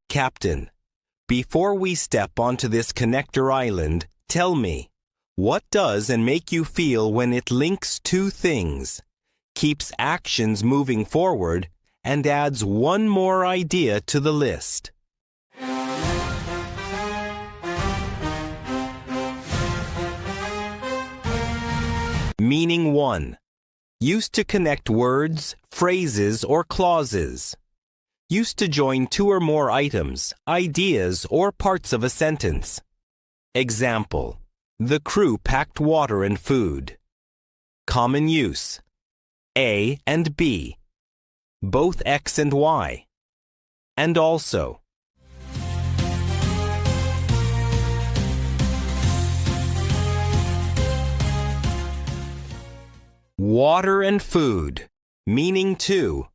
Captain, before we step onto this connector island, tell me, what does and make you feel when it links two things, keeps actions moving forward, and adds one more idea to the list? Meaning 1. Used to connect words, phrases, or clauses. Used to join two or more items, ideas, or parts of a sentence. Example: the crew packed water and food. Common use: A and B, both X and Y, and also. Water and food, meaning 2,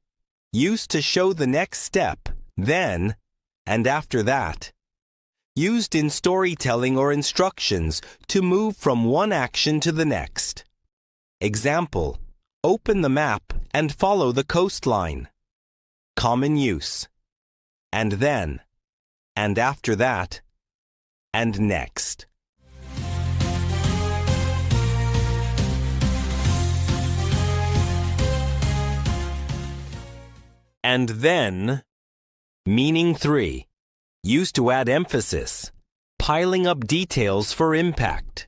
used to show the next step, then, and after that. Used in storytelling or instructions to move from one action to the next. Example: open the map and follow the coastline. Common use: and then, and after that, and next. And then, meaning 3, used to add emphasis, piling up details for impact.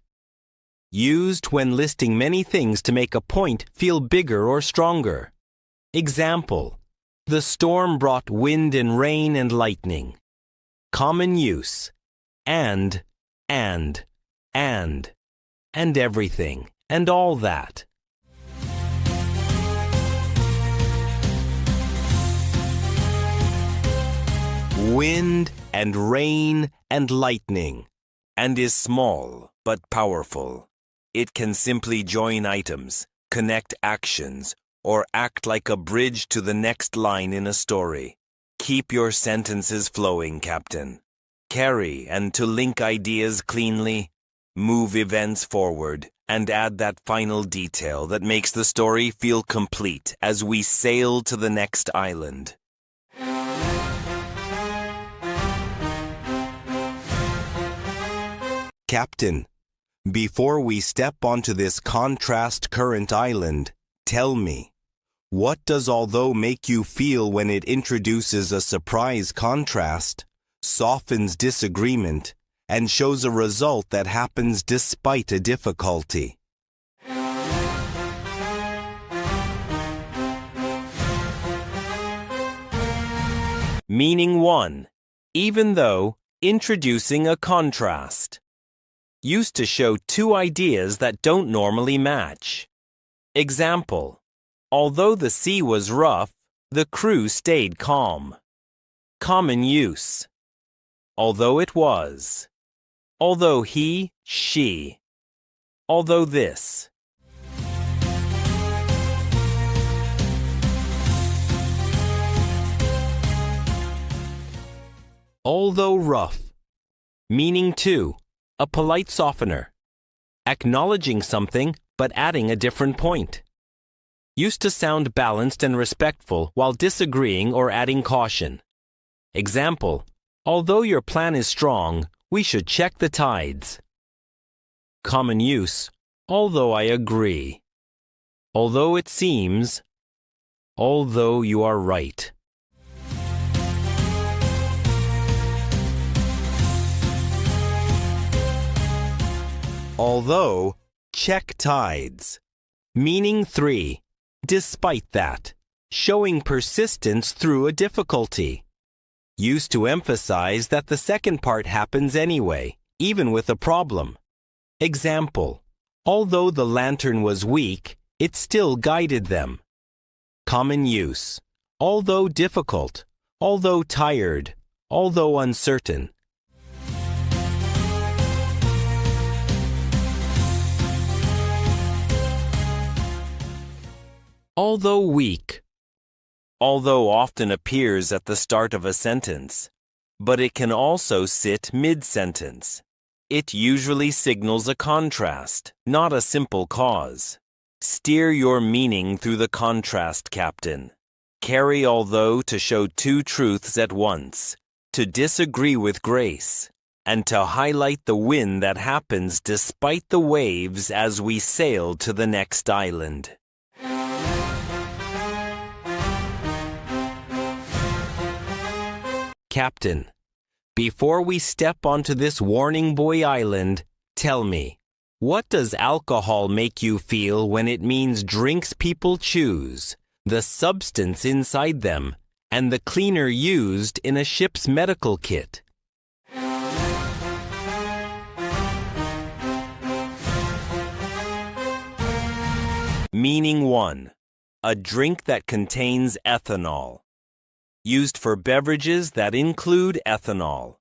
Used when listing many things to make a point feel bigger or stronger. Example: the storm brought wind and rain and lightning. Common use: and everything, and all that. Wind and rain and lightning, and is small but powerful. It can simply join items, connect actions, or act like a bridge to the next line in a story. Keep your sentences flowing, Captain. Carry and to link ideas cleanly, move events forward, and add that final detail that makes the story feel complete as we sail to the next island. Captain, before we step onto this contrast current island, tell me, what does although make you feel when it introduces a surprise contrast, softens disagreement, and shows a result that happens despite a difficulty? Meaning 1. Even though, introducing a contrast. Used to show two ideas that don't normally match. Example: although the sea was rough, the crew stayed calm. Common use: although it was. Although he, she. Although this. Although rough, meaning 2. A polite softener, acknowledging something but adding a different point. Used to sound balanced and respectful while disagreeing or adding caution. Example: although your plan is strong, we should check the tides. Common use: although I agree. Although it seems. Although you are right. Although, check tides. Meaning 3. Despite that, showing persistence through a difficulty. Used to emphasize that the second part happens anyway, even with a problem. Example: although the lantern was weak, it still guided them. Common use: although difficult, although tired, although uncertain. Although weak. Although often appears at the start of a sentence, but it can also sit mid-sentence. It usually signals a contrast, not a simple cause. Steer your meaning through the contrast, Captain. Carry although to show two truths at once, to disagree with grace, and to highlight the win that happens despite the waves as we sail to the next island. Captain, before we step onto this warning buoy island, tell me, what does alcohol make you feel when it means drinks people choose, the substance inside them, and the cleaner used in a ship's medical kit? Meaning 1. A drink that contains ethanol. Used for beverages that include ethanol.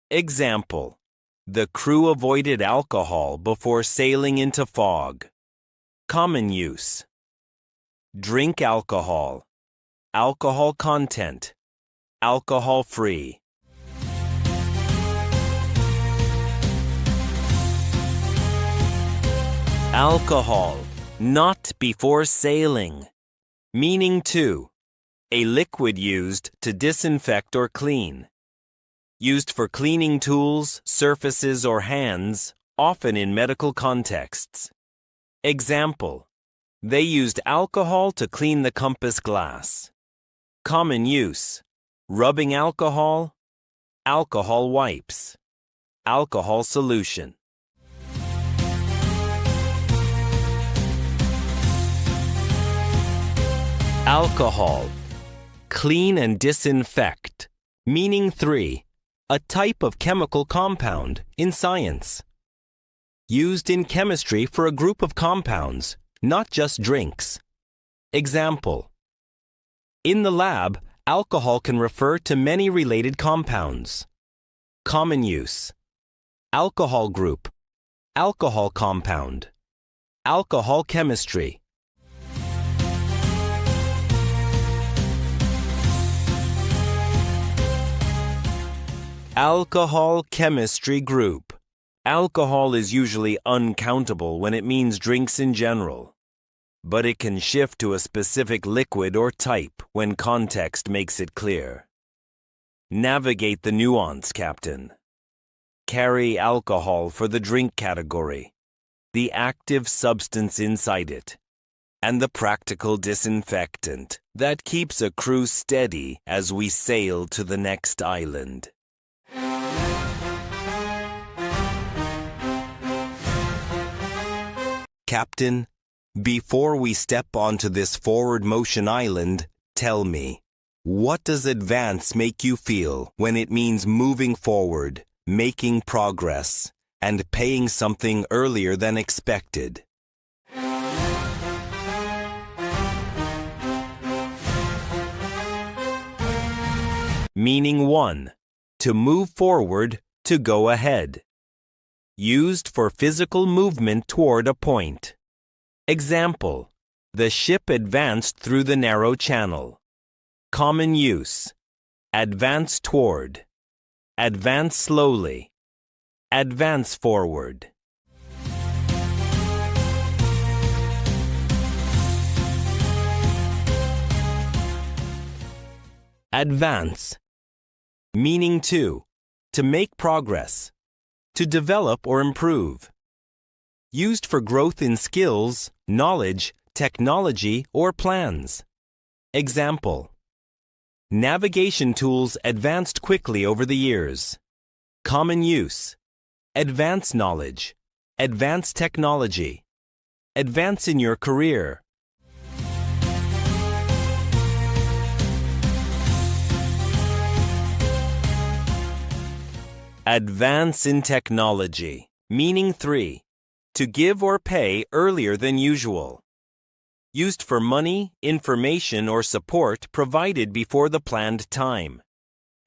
Example: the crew avoided alcohol before sailing into fog. Common use: drink alcohol, alcohol content, alcohol-free. Alcohol, not before sailing. Meaning 2. A liquid used to disinfect or clean. Used for cleaning tools, surfaces, or hands, often in medical contexts. Example: they used alcohol to clean the compass glass. Common use: rubbing alcohol, alcohol wipes, alcohol solution. Alcohol, clean and disinfect. Meaning 3. A type of chemical compound in science. Used in chemistry for a group of compounds, not just drinks. Example: in the lab, alcohol can refer to many related compounds. Common use: alcohol group, alcohol compound, alcohol chemistry. Alcohol chemistry group. Alcohol is usually uncountable when it means drinks in general, but it can shift to a specific liquid or type when context makes it clear. Navigate the nuance, Captain. Carry alcohol for the drink category, the active substance inside it, and the practical disinfectant that keeps a crew steady as we sail to the next island. Captain, before we step onto this forward motion island, tell me, what does advance make you feel when it means moving forward, making progress, and paying something earlier than expected? Meaning 1. To move forward, to go ahead. Used for physical movement toward a point. Example: the ship advanced through the narrow channel. Common use: advance toward, advance slowly, advance forward. Advance. Meaning 2. To make progress, to develop or improve. Used for growth in skills, knowledge, technology, or plans. Example: navigation tools advanced quickly over the years. Common use: advance knowledge, advance technology, advance in your career. Advance in technology. Meaning 3. To give or pay earlier than usual. Used for money, information, or support provided before the planned time.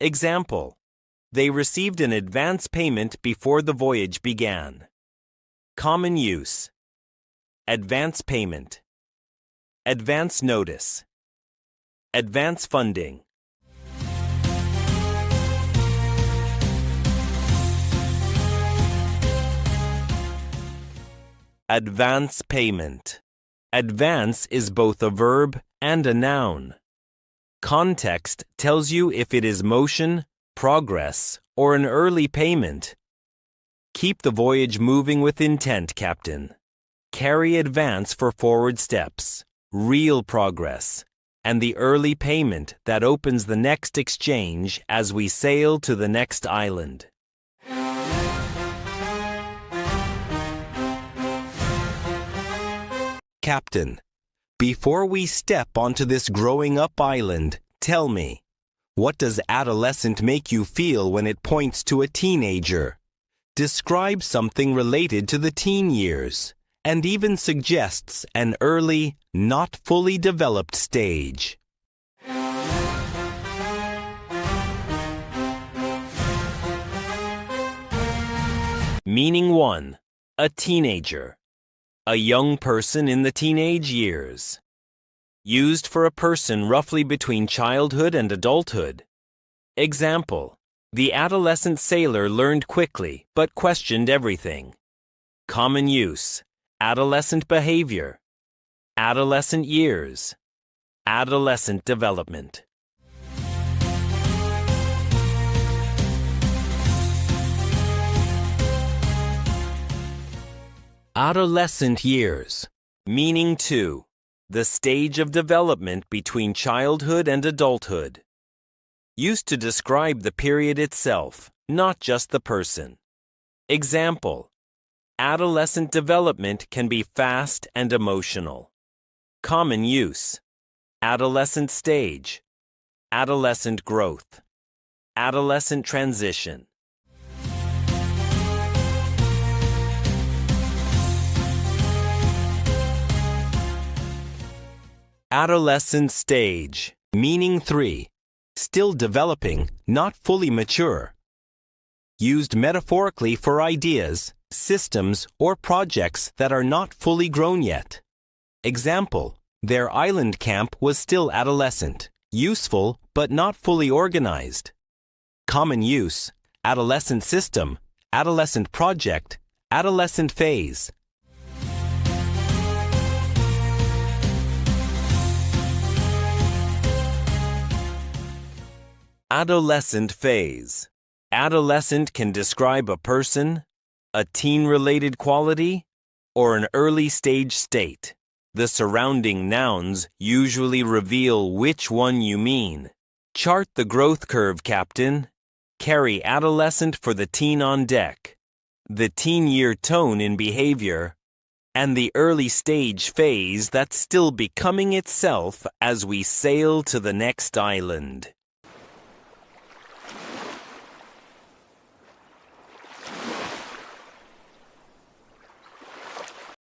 Example: they received an advance payment before the voyage began. Common use: advance payment, advance notice, advance funding. Advance payment. Advance is both a verb and a noun. Context tells you if it is motion, progress, or an early payment. Keep the voyage moving with intent, Captain. Carry advance for forward steps, real progress, and the early payment that opens the next exchange as we sail to the next island. Captain, before we step onto this growing up island, tell me, what does adolescent make you feel when it points to a teenager? Describe something related to the teen years, and even suggests an early, not fully developed stage. Meaning 1. A teenager. A young person in the teenage years. Used for a person roughly between childhood and adulthood. Example: the adolescent sailor learned quickly but questioned everything. Common use: adolescent behavior, adolescent years, adolescent development. Adolescent years. Meaning 2. The stage of development between childhood and adulthood. Used to describe the period itself, not just the person. Example: adolescent development can be fast and emotional. Common use: adolescent stage, adolescent growth, adolescent transition. Adolescent stage. Meaning 3. Still developing, not fully mature. Used metaphorically for ideas, systems, or projects that are not fully grown yet. Example: their island camp was still adolescent, useful but not fully organized. Common use: adolescent system, adolescent project, adolescent phase. Adolescent phase. Adolescent can describe a person, a teen-related quality, or an early stage state. The surrounding nouns usually reveal which one you mean. Chart the growth curve, Captain. Carry adolescent for the teen on deck, the teen year tone in behavior, and the early stage phase that's still becoming itself as we sail to the next island.